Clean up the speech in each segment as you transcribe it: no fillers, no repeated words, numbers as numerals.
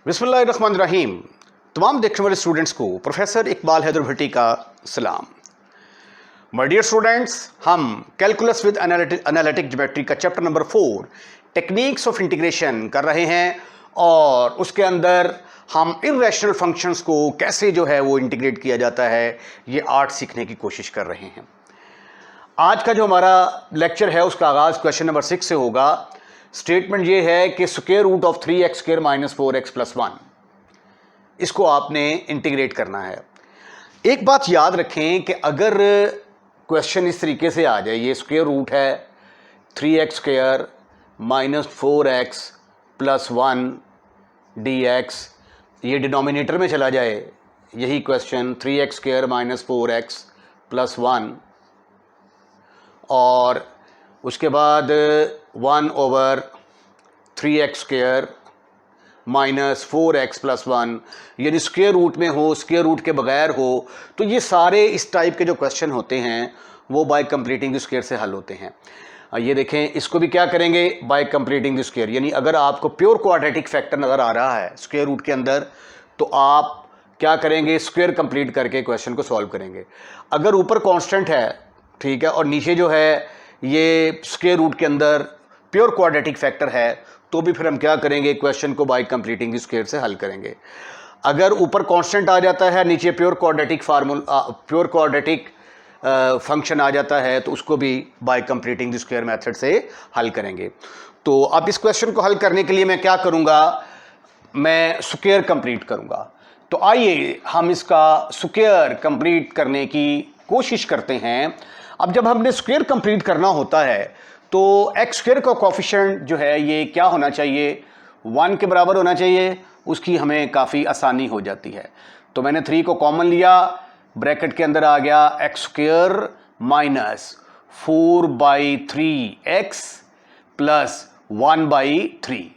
बिस्मिल्लाहिर्रहमानिर्रहीम। तमाम देखने वाले स्टूडेंट्स को प्रोफेसर इकबाल हैदर भट्टी का सलाम। माय डियर स्टूडेंट्स, हम कैलकुलस विद एनालिटिक ज्योमेट्री का chapter number 4 techniques of integration कर रहे हैं और उसके अंदर हम इर्रेशनल फंक्शंस को कैसे जो है वो इंटीग्रेट किया जाता है ये आर्ट सीखने की कोशिश कर रहे हैं। आज का जो हमारा लेक्चर है उसका आगाज़ क्वेश्चन नंबर 6 से होगा। स्टेटमेंट ये है कि square root of 3x² - 4x + 1 इसको आपने इंटीग्रेट करना है। एक बात याद रखें कि अगर क्वेश्चन इस तरीके से आ जाए, ये स्क्वायर रूट है 3x² - 4x + 1 dx, ये डिनोमिनेटर में चला जाए, यही क्वेश्चन 3x² - 4x + 1 और उसके बाद 1/3x² - 4x + 1 यानी स्क्वायर रूट में हो, स्क्वायर रूट के बगैर हो, तो ये सारे इस टाइप के जो क्वेश्चन होते हैं वो बाय कंप्लीटिंग द स्क्वायर से हल होते हैं। ये देखें, इसको भी क्या करेंगे, बाय कंप्लीटिंग द स्क्वायर। यानी अगर आपको प्योर क्वाड्रेटिक फैक्टर नज़र आ रहा है स्क्वायर रूट के अंदर तो आप क्या करेंगे, स्क्वायर कंप्लीट करके क्वेश्चन को सॉल्व करेंगे। अगर ऊपर कांस्टेंट है, ठीक है, और नीचे जो है ये स्क्वायर रूट के अंदर प्योर क्वाड्रेटिक फैक्टर है, तो भी फिर हम क्या करेंगे, क्वेश्चन को बाय कंप्लीटिंग द स्क्वायर से हल करेंगे। अगर ऊपर कांस्टेंट आ जाता है, नीचे प्योर क्वाड्रेटिक फंक्शन आ जाता है, तो उसको भी bye completing the square method से हल करेंगे। तो अब इस क्वेश्चन को हल करने के लिए मैं क्या करूँगा, मैं स्क्वायर कंप्लीट करूँगा। तो आइए हम इसका स्क्वायर कंप्लीट करने की कोशिश करते हैं। अब जब हमने स्क्वायर कंप्लीट करना होता है तो x² का कोफिशिएंट जो है ये क्या होना चाहिए, 1 के बराबर होना चाहिए, उसकी हमें काफ़ी आसानी हो जाती है। तो मैंने 3 को कॉमन लिया, ब्रैकेट के अंदर आ गया x² - 4/3x + 1/3।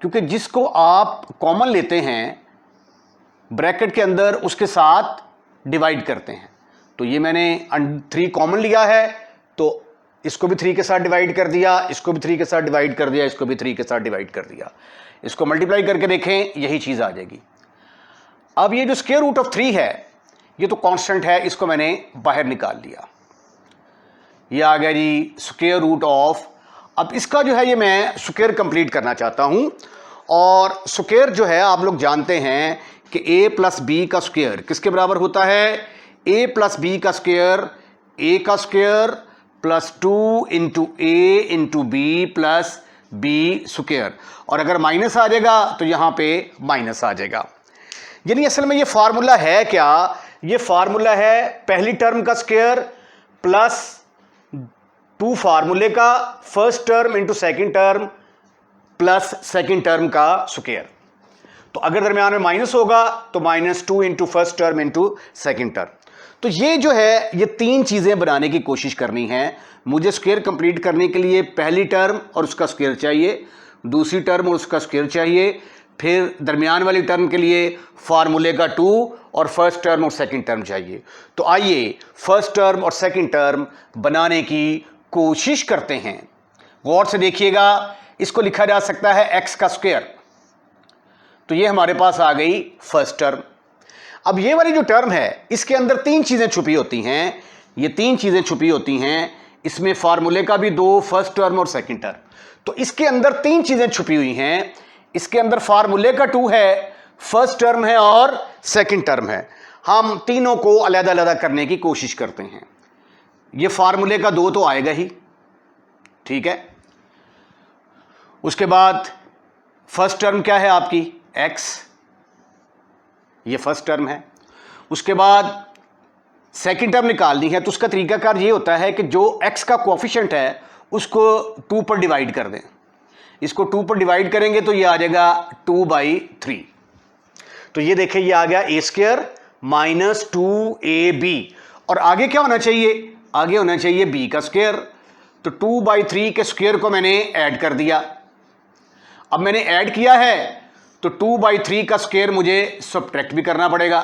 क्योंकि जिसको आप कॉमन लेते हैं ब्रैकेट के अंदर उसके साथ डिवाइड करते हैं। तो ये मैंने 3 कॉमन लिया है तो इसको भी 3 के साथ डिवाइड कर दिया, इसको भी 3 के साथ डिवाइड कर दिया, इसको भी 3 के साथ डिवाइड कर दिया। इसको मल्टीप्लाई करके देखें, यही चीज़ आ जाएगी। अब ये जो स्क्वायर रूट ऑफ 3 है ये तो कांस्टेंट है, इसको मैंने बाहर निकाल लिया, ये आ गया जी स्क्वायर रूट ऑफ। अब इसका जो है ये मैं स्क्वायर कंप्लीट करना चाहता हूं और स्क्वायर जो है आप लोग जानते हैं कि a + b का स्क्वायर किसके बराबर होता है, a + b का स्क्वायर a का square +2 × a × b + b square, और अगर माइनस आ जाएगा तो यहां पे माइनस आ जाएगा। यानी असल में ये फार्मूला है क्या, ये फार्मूला है पहली टर्म का स्क्वायर प्लस 2 फार्मूले का first term × second term plus second term का स्क्वायर। तो अगर दरमियान में माइनस होगा तो -2 × फर्स्ट टर्म × सेकंड टर्म। तो ये जो है ये 3 चीज़ें बनाने की कोशिश करनी है। मुझे स्क्वायर कंप्लीट करने के लिए पहली टर्म और उसका स्क्वायर चाहिए, दूसरी टर्म और उसका स्क्वायर चाहिए, फिर दरमियान वाली टर्म के लिए फार्मूले का 2 और फर्स्ट टर्म और सेकंड टर्म चाहिए। तो आइए फर्स्ट टर्म और सेकंड टर्म बनाने की कोशिश करते हैं। गौर से देखिएगा, इसको लिखा जा सकता है x का स्क्वायर। तो ये हमारे पास आ गई फर्स्ट टर्म। अब ये वाली जो टर्म है इसके अंदर 3 चीज़ें छुपी होती हैं, ये 3 चीज़ें छुपी होती हैं। इसमें फार्मूले का भी 2, फर्स्ट टर्म और सेकंड टर्म। तो इसके अंदर 3 चीज़ें छुपी हुई हैं। इसके अंदर फार्मूले का 2 है, फर्स्ट टर्म है और सेकंड टर्म है। हम तीनों को अलग-अलग करने की कोशिश करते हैं। ये फार्मूले का 2 तो आएगा ही, ठीक है। उसके बाद फर्स्ट टर्म क्या है आपकी, x, ये फर्स्ट टर्म है। उसके बाद सेकंड टर्म निकालनी है तो उसका तरीकाकार ये होता है कि जो x का कोफिशिएंट है उसको 2 पर डिवाइड कर दें। इसको 2 पर डिवाइड करेंगे तो ये आ जाएगा 2/3। तो ये देखिए ये आ गया a² - 2ab, और आगे क्या होना चाहिए, आगे होना चाहिए b का स्क्वायर। तो 2/3 के स्क्वायर को मैंने ऐड कर दिया। अब मैंने ऐड किया है तो 2/3 का स्क्वायर मुझे सब्ट्रैक्ट भी करना पड़ेगा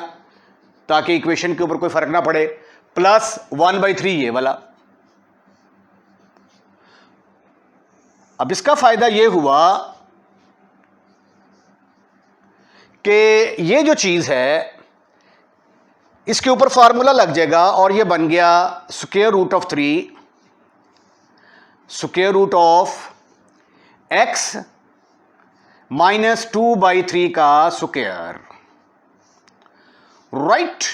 ताकि इक्वेशन के ऊपर कोई फर्क ना पड़े, प्लस 1/3 ये वाला। अब इसका फायदा ये हुआ कि ये जो चीज है इसके ऊपर फार्मूला लग जाएगा और ये बन गया square root of 3 square root of x -2/3 का स्क्वायर। राइट।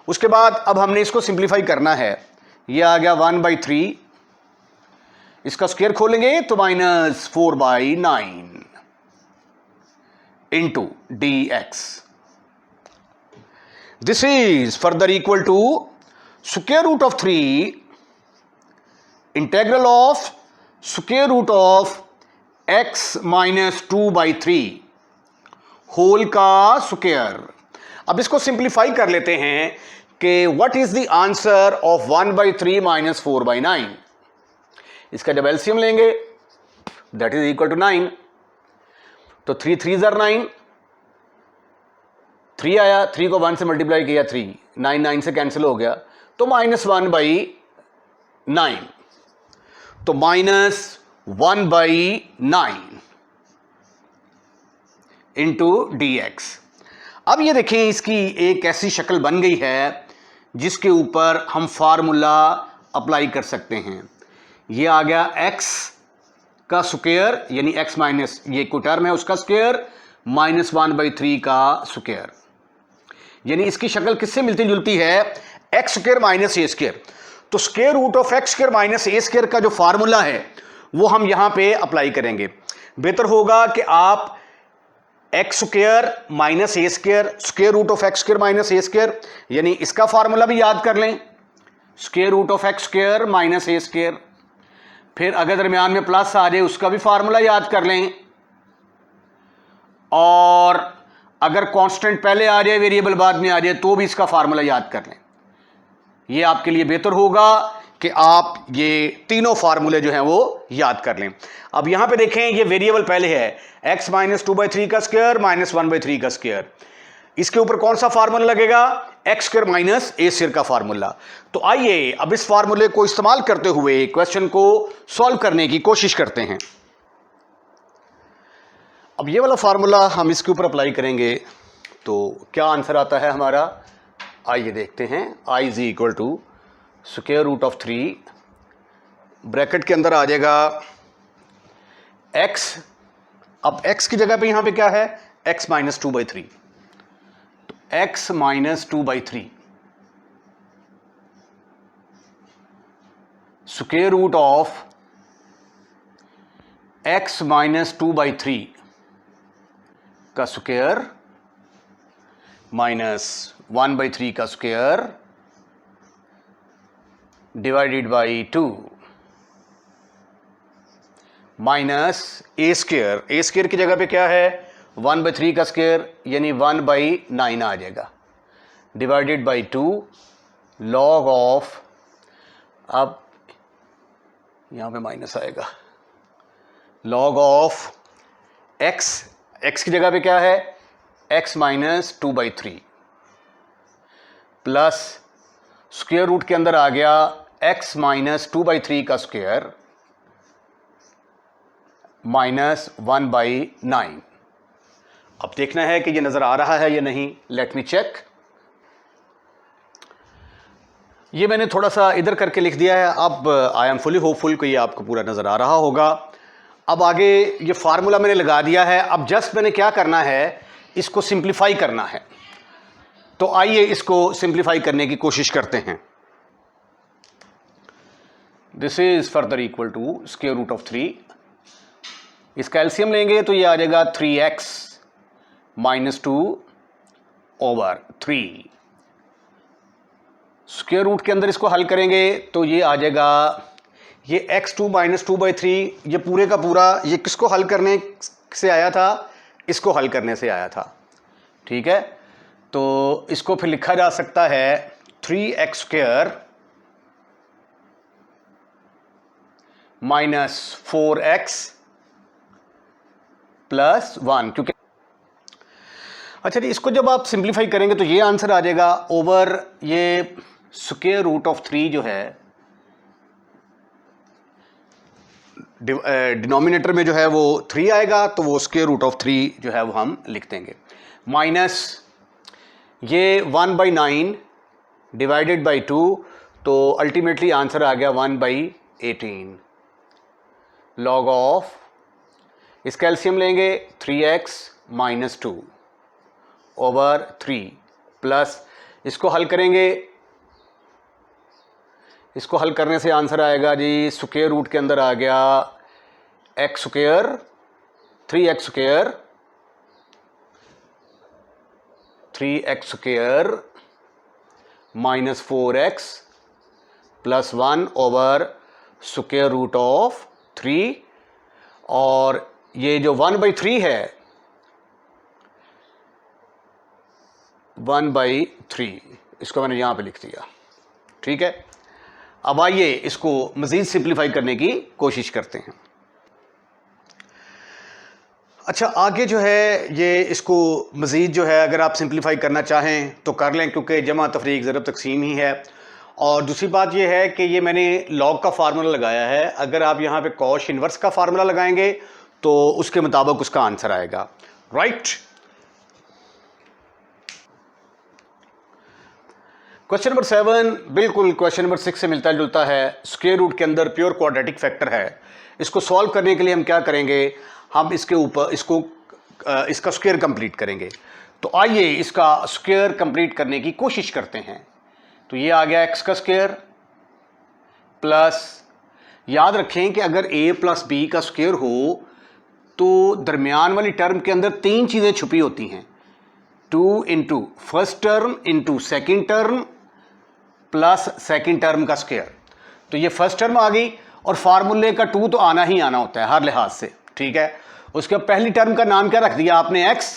उसके बाद अब हमने इसको सिंप्लीफाई करना है। ये आ गया 1/3, इसका स्क्वायर खोलेंगे तो -4/9 into dx। This is further equal to square root of 3 integral of square root of x -2/3 whole का स्क्वायर। अब इसको सिंप्लीफाई कर लेते हैं कि what is the answer of 1/3 -4/9। इसका जब एलसीएम लेंगे दैट इज इक्वल टू 9। तो 3 3 9, 3 आया, 3 को 1 से मल्टीप्लाई किया 3, 9 9 से कैंसिल हो गया तो -1/9, तो -1/9 इंटू dx। अब ये देखें इसकी एक ऐसी शक्ल बन गई है जिसके ऊपर हम फार्मूला अप्लाई कर सकते हैं। ये आ गया x का स्क्वायर यानी x माइनस ये कोई टर्म है उसका स्क्वायर -1/3 का स्क्वायर, यानी इसकी शक्ल किससे मिलती जुलती है, x स्क्वायर माइनस ए स्क्वायर। तो square root of x square minus A square का जो फार्मूला है वो हम यहां पे अप्लाई करेंगे। बेहतर होगा कि आप x square minus A square square root of x square minus A square यानी इसका फार्मूला भी याद कर लें, square root of x square minus A square. फिर अगर दरमियान में प्लस आ जाए उसका भी फार्मूला याद कर लें, और अगर कांस्टेंट पहले आ जाए वेरिएबल बाद में आ जाए तो भी इसका फार्मूला याद कर लें। ये आपके लिए बेहतर होगा कि आप ये तीनों फार्मूले जो हैं वो याद कर लें। अब यहां पे देखें ये वेरिएबल पहले है x -2/3 का स्क्वायर -1/3 का स्क्वायर, इसके ऊपर कौन सा फार्मूला लगेगा, x स्क्वायर माइनस ए स्क्वायर का फार्मूला। तो आइए अब इस फार्मूले को इस्तेमाल करते हुए क्वेश्चन को सॉल्व करने की कोशिश करते हैं। अब ये वाला फार्मूला हम इसके ऊपर अप्लाई करेंगे तो क्या आंसर आता है हमारा, आइए देखते हैं। i is equal to square root of 3 bracket के अंदर आ जाएगा x, अब x की जगह पे यहां पे क्या है x -2/3, तो x -2/3 square root of x -2/3 का स्क्वायर -1/3 का square divided by 2 minus A square. A square की जगह पे क्या है 1/3 का स्क्वायर यानी 1/9 आ जाएगा, डिवाइडेड बाई 2 लॉग ऑफ, अब यहां पे माइनस आएगा, लॉग ऑफ x की जगह पे क्या है x -2/3 प्लस स्क्वायर रूट के अंदर आ गया x -2/3 का स्क्वायर -1/9। अब देखना है कि ये नजर आ रहा है या नहीं, लेट मी चेक। ये मैंने थोड़ा सा इधर करके लिख दिया है। अब आई एम फुली होपफुल कि ये आपको पूरा नजर आ रहा होगा। अब आगे ये फार्मूला मैंने लगा दिया है, अब जस्ट मैंने क्या करना है, इसको सिंप्लीफाई करना है। तो आइए इसको सिंप्लीफाई करने की कोशिश करते हैं। This is further equal to square root of 3, इसका एलसीएम लेंगे तो ये आ जाएगा 3x -2/3, स्क्वायर रूट के अंदर इसको हल करेंगे तो ये आ जाएगा, ये x2 -2/3 ये पूरे का पूरा ये किसको हल करने से आया था, इसको हल करने से आया था, ठीक है। तो इसको फिर लिखा जा सकता है 3x² -4x + 1, क्योंकि अच्छा जी इसको जब आप सिंप्लीफाई करेंगे तो ये आंसर आ जाएगा ओवर ये स्क्वायर रूट ऑफ 3 जो है डिनोमिनेटर में जो है वो 3 आएगा, तो वो स्क्वायर रूट ऑफ 3 जो है वो हम लिख देंगे, माइनस ये 1/9 डिवाइडेड बाई 2, तो अल्टीमेटली आंसर आ गया 1/18 लॉग ऑफ, इसका एलसीएम लेंगे 3x - 2 ओवर 3 प्लस इसको हल करेंगे, इसको हल करने से आंसर आएगा जी स्क्वायर रूट के अंदर आ गया x square 3x square - 4x plus 1 over square root of 3, और ये जो 1/3 है 1/3, इसको मैंने यहां पे लिख दिया, ठीक है। अब आइए इसको मज़ीद सिंप्लीफाई करने की कोशिश करते हैं। अच्छा, आगे जो है ये इसको मज़ीद जो है अगर आप सिंप्लीफाई करना चाहें तो कर लें, क्योंकि जमा तफरीक ज़रब तकसीम ही है। और दूसरी बात ये है कि ये मैंने लॉग का फार्मूला लगाया है, अगर आप यहाँ पे कॉश इन्वर्स का फार्मूला लगाएंगे तो उसके मुताबिक उसका आंसर आएगा, राइट। क्वेश्चन नंबर 7 बिल्कुल क्वेश्चन नंबर 6 से मिलता जुलता है। स्क्वायर रूट के अंदर प्योर क्वाड्रेटिक फैक्टर है। इसको सॉल्व करने के लिए हम क्या करेंगे, हम इसके ऊपर इसका स्क्वायर कंप्लीट करेंगे। तो आइए इसका स्क्वायर कंप्लीट करने की कोशिश करते हैं। तो ये आ गया x का स्क्वायर प्लस, याद रखें कि अगर a प्लस b का स्क्वायर हो तो दरमियान वाली टर्म के अंदर 3 चीज़ें छुपी होती हैं, 2 into first term into second term plus second term का स्क्वायर। तो ये फर्स्ट टर्म आ गई, और फार्मूले का 2 तो आना ही आना होता है हर लिहाज से, ठीक है। उसके बाद पहली टर्म का नाम क्या रख दिया आपने, x।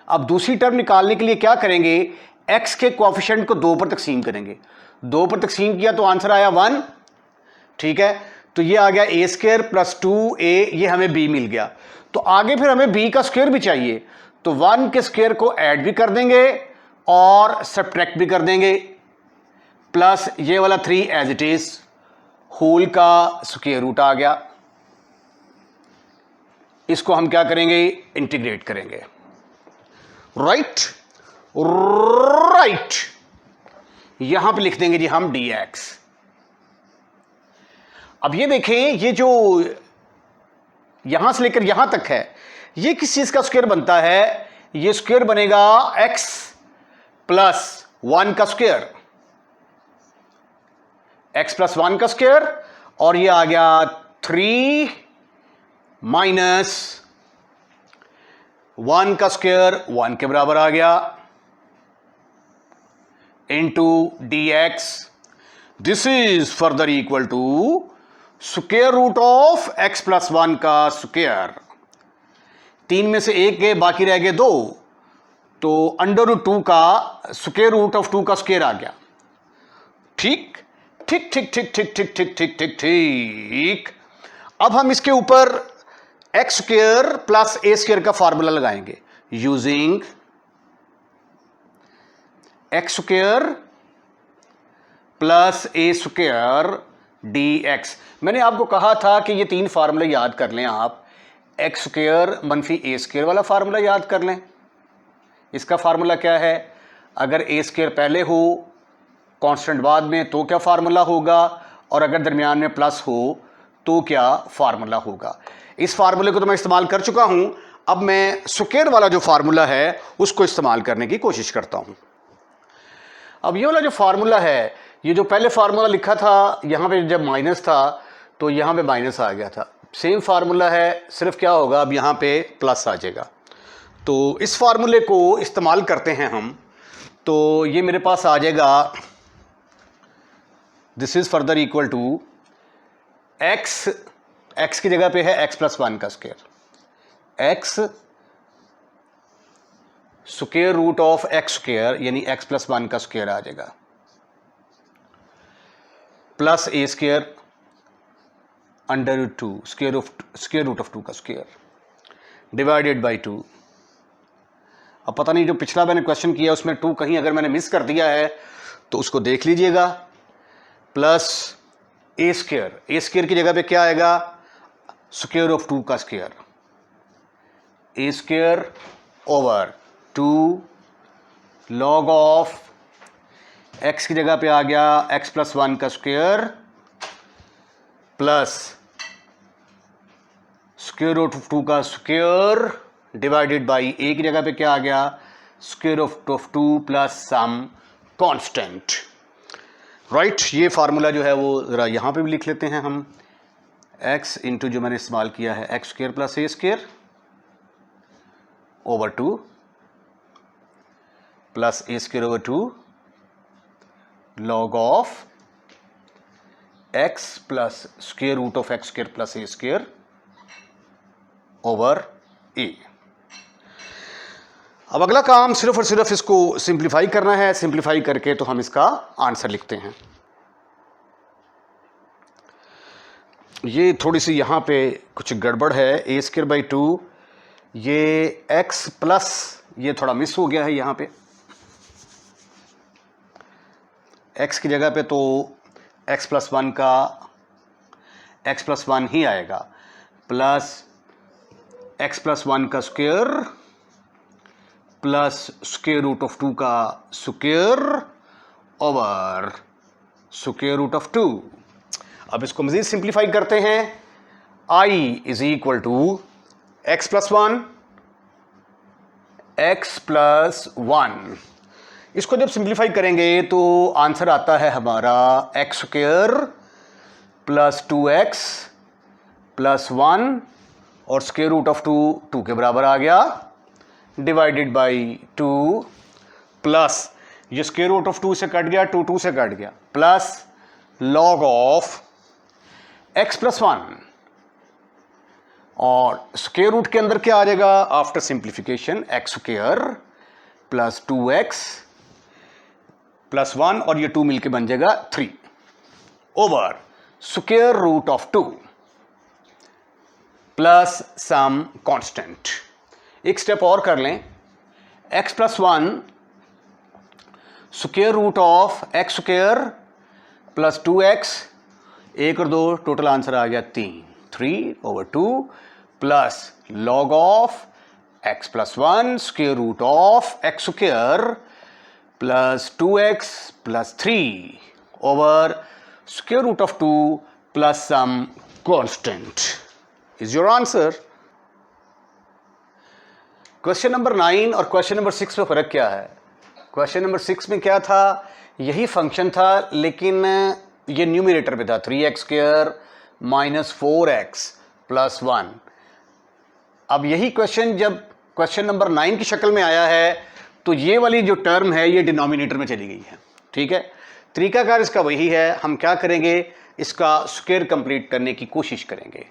अब दूसरी टर्म निकालने के लिए क्या करेंगे, x के कोएफिशिएंट को 2 पर तकसीम करेंगे, 2 पर तकसीम किया तो आंसर आया 1, ठीक है। तो ये आ गया a स्क्वायर प्लस 2a, ये हमें b मिल गया। तो आगे फिर हमें b का स्क्वायर भी चाहिए, तो 1 के स्क्वायर को ऐड भी कर देंगे और सब्ट्रैक्ट भी कर देंगे, प्लस ये वाला 3 एज इट इज, होल का स्क्वायर रूट आ गया। इसको हम क्या करेंगे, इंटीग्रेट करेंगे, राइट राइट। यहां पे लिख देंगे जी हम dx। अब ये देखें, ये जो यहां से लेकर यहां तक है, ये किस चीज का स्क्वायर बनता है, ये स्क्वायर बनेगा x प्लस 1 का स्क्वायर, x प्लस 1 का स्क्वायर, और ये आ गया 3 माइनस 1 का स्क्वायर 1 के बराबर आ गया, into dx। This is further equal to square root of x plus 1 का स्क्वायर। 3 में से 1 गए, बाकी रह गए 2, तो अंडर रूट 2 का स्क्वायर रूट ऑफ 2 का स्क्वायर आ गया, ठीक ठीक ठीक ठीक ठीक ठीक ठीक ठीक ठीक ठीक। अब हम इसके ऊपर x square plus a square का फार्मूला लगाएंगे, using x square plus a square D x. मैंने आपको कहा था कि ये 3 फार्मूले याद कर लें आप, एक्स स्क्वायर मनफी ए स्क्वायर वाला फार्मूला याद कर लें। इसका फार्मूला क्या है, अगर ए स्क्वायर पहले हो कांस्टेंट बाद में तो क्या फार्मूला होगा, और अगर दरमियान में प्लस हो तो क्या फार्मूला होगा। इस फार्मूले को तो मैं इस्तेमाल कर चुका हूं, अब मैं स्क्वायर वाला जो फार्मूला है उसको इस्तेमाल करने की कोशिश करता हूं। अब ये वाला जो फार्मूला है, ये जो पहले फार्मूला लिखा था यहां पे जब माइनस था तो यहां पे माइनस आ गया था, सेम फार्मूला है, सिर्फ क्या होगा अब यहां पे प्लस आ जाएगा। तो इस फार्मूले को इस्तेमाल करते हैं हम, तो ये मेरे पास आ जाएगा, this is further equal to x की जगह पे है एक्स प्लस 1 का square, x square root of x square यानी एक्स प्लस 1 का स्क्वायर आ जाएगा, plus a square under root 2 square root of 2 का स्क्वायर डिवाइडेड बाई 2। अब पता नहीं जो पिछला मैंने क्वेश्चन किया उसमें 2 कहीं अगर मैंने मिस कर दिया है तो उसको देख लीजिएगा, प्लस ए स्क्वायर की जगह पे क्या आएगा, स्क्वायर ऑफ 2 का square, a square over 2 log of x की जगह पे आ गया x प्लस 1 का square plus square root of 2 का स्क्वायर डिवाइडेड बाई a की जगह पे क्या आ गया, square root of 2 plus some constant. Right, ये फार्मूला जो है वो ज़रा यहाँ पे भी लिख लेते हैं हम। x इंटू जो मैंने इस्तेमाल किया है x square plus a square over 2 plus a square over 2 log of x plus square root of x square plus a square over a। अब अगला काम सिर्फ और सिर्फ इसको सिंप्लीफाई करना है। सिंप्लीफाई करके तो हम इसका आंसर लिखते हैं। ये थोड़ी सी यहाँ पे कुछ गड़बड़ है, ए स्क्वायर बाई 2, ये x प्लस ये थोड़ा मिस हो गया है यहाँ पे। x की जगह पे तो x प्लस 1 का x प्लस 1 ही आएगा, प्लस x प्लस 1 का square plus square root of 2 का square over square root of 2। अब इसको मजीद सिंप्लीफाई करते हैं। I is equal to x plus 1 x plus 1। इसको जब सिंप्लीफाई करेंगे तो आंसर आता है हमारा x square plus 2x plus 1 और स्क्वायर रूट ऑफ 2 के बराबर आ गया, डिवाइडेड बाई 2 प्लस ये स्क्वायर रूट ऑफ 2 से कट गया, 2 से कट गया, plus log of x plus 1 और स्क्वायर रूट के अंदर क्या आ जाएगा after simplification, x square plus 2x plus 1 और ये 2 मिलके बन जाएगा 3 over square root of 2 plus some constant. एक स्टेप और कर लें, x plus 1 square root of x square plus 2x, 1 और 2 टोटल आंसर आ गया 3 over 2 plus log of x plus 1 square root of x square plus 2x plus 3 over square root of 2 plus some constant is your answer. Question number 9 और question number 6 में फ़र्क क्या है? Question number 6 में क्या था, यही फंक्शन था लेकिन ये न्यूमरेटर पे था 3x square minus 4x plus 1। अब यही क्वेश्चन जब क्वेश्चन नंबर 9 की शक्ल में आया है तो ये वाली जो टर्म है ये डिनोमिनेटर में चली गई है। ठीक है, तरीकाकार इसका वही है, हम क्या करेंगे, इसका स्क्वायर कंप्लीट करने की कोशिश करेंगे।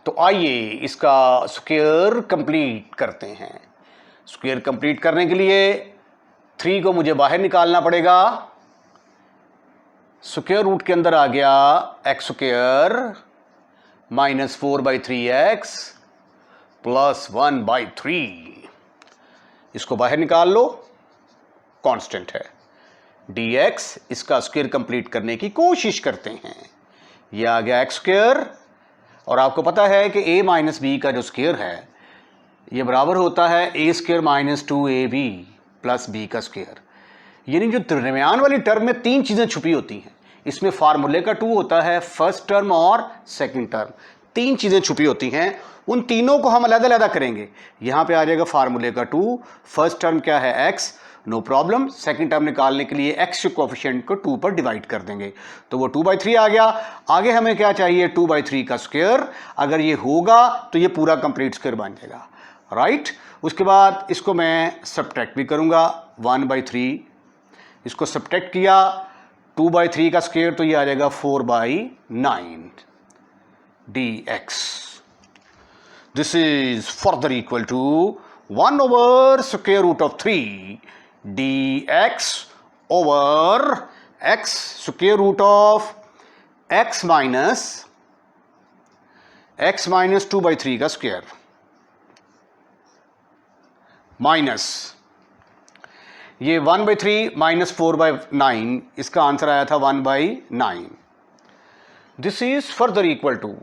तो आइए इसका स्क्वायर कंप्लीट करते हैं। स्क्वायर कंप्लीट करने के लिए 3 को मुझे बाहर निकालना पड़ेगा। स्क्वायर रूट के अंदर आ गया x square minus 4/3x plus 1/3। इसको बाहर निकाल लो, कांस्टेंट है dx। इसका स्क्वायर कंप्लीट करने की कोशिश करते हैं। यह आ गया एक्स स्क्वायर और आपको पता है कि a माइनस बी का जो स्क्वायर है ये बराबर होता है a square minus 2ab plus b का स्क्वायर। यानी जो दरमियान वाली टर्म में 3 चीज़ें छुपी होती हैं, इसमें फार्मूले का 2 होता है, फर्स्ट टर्म और सेकंड टर्म, 3 चीज़ें छुपी होती हैं। उन तीनों को हम अलग-अलग करेंगे। यहाँ पे आ जाएगा फार्मूले का 2, फर्स्ट टर्म क्या है x, no problem. Second term निकालने के लिए x के कोफिशिएंट को 2 पर डिवाइड कर देंगे तो वो 2/3 आ गया। आगे हमें क्या चाहिए, 2/3 का स्क्वायर। अगर ये होगा तो ये पूरा कंप्लीट स्क्वायर बन जाएगा, राइट। उसके बाद इसको मैं सब्ट्रैक्ट भी करूँगा, 1/3 इसको सब्ट्रैक्ट किया, 2/3 का स्क्वायर तो ये आ जाएगा 4/9 dx। This is further equal to 1 over square root of 3 dx over x square root of x minus 2/3 का स्क्वायर माइनस ये 1/3 माइनस 4/9, इसका आंसर आया था 1/9। This is further equal to,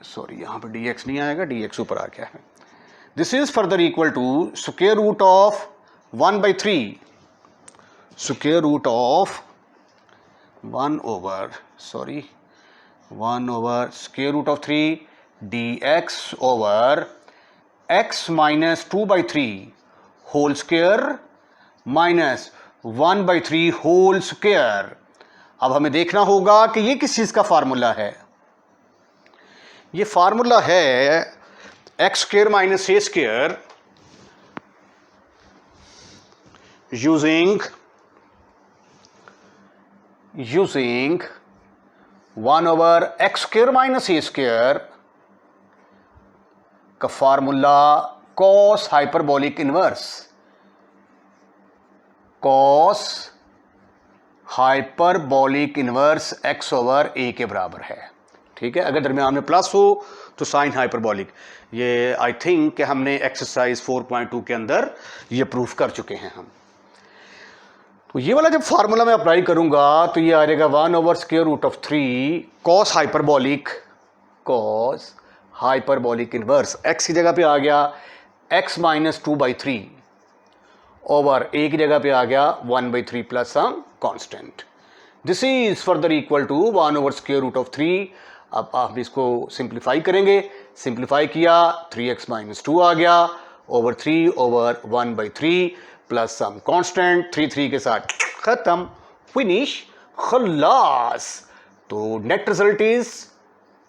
sorry यहाँ पे dx नहीं आएगा, dx ऊपर आ गया है। This is further equal to square root of 1/3, square root of 1 over square root of 3 dx over x minus 2/3 whole square minus 1/3 whole square. अब हमें देखना होगा कि ये किस चीज का फार्मूला है। ये फार्मूला है एक्स स्क्वायर माइनस ए square using 1 over X square minus ए स्क्वायर का formula cos hyperbolic inverse, cos hyperbolic inverse X over A के बराबर है। ठीक है, अगर दरमियान में प्लस हो तो साइन हाइपरबोलिक। ये आई थिंक कि हमने एक्सरसाइज 4.2 के अंदर ये प्रूफ कर चुके हैं हम। तो ये वाला जब फार्मूला मैं अप्लाई करूंगा तो ये आ जाएगा 1 over square root of 3 cos hyperbolic inverse x की जगह पे आ गया x माइनस 2/3 ओवर ए की जगह पे आ गया 1/3 plus some constant. This is further equal to 1 over square root of 3। अब आप इसको सिंप्लीफाई करेंगे, सिंप्लीफाई किया 3x माइनस 2 आ गया over 3 over 1/3 plus some constant, 3 के साथ खत्म, फिनिश, खल्लास। तो net result is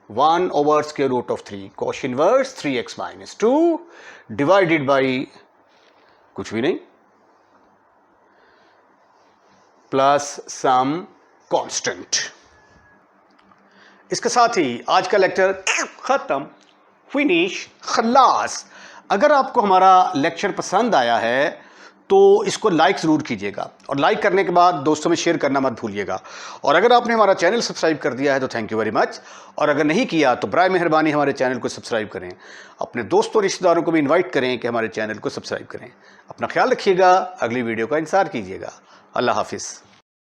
1 over square root of 3 cos inverse 3x minus 2 divided by कुछ भी नहीं प्लस सम कांस्टेंट। इसके साथ ही आज का लेक्चर खत्म, फिनिश, खल्लास। अगर आपको हमारा लेक्चर पसंद आया है तो इसको लाइक ज़रूर कीजिएगा और लाइक करने के बाद दोस्तों में शेयर करना मत भूलिएगा। और अगर आपने हमारा चैनल सब्सक्राइब कर दिया है तो थैंक यू वेरी मच, और अगर नहीं किया तो बराए मेहरबानी हमारे चैनल को सब्सक्राइब करें। अपने दोस्तों रिश्तेदारों को भी इन्वाइट करें कि हमारे चैनल को सब्सक्राइब करें। अपना ख्याल रखिएगा, अगली वीडियो का इंतज़ार कीजिएगा। अल्लाह हाफिज़।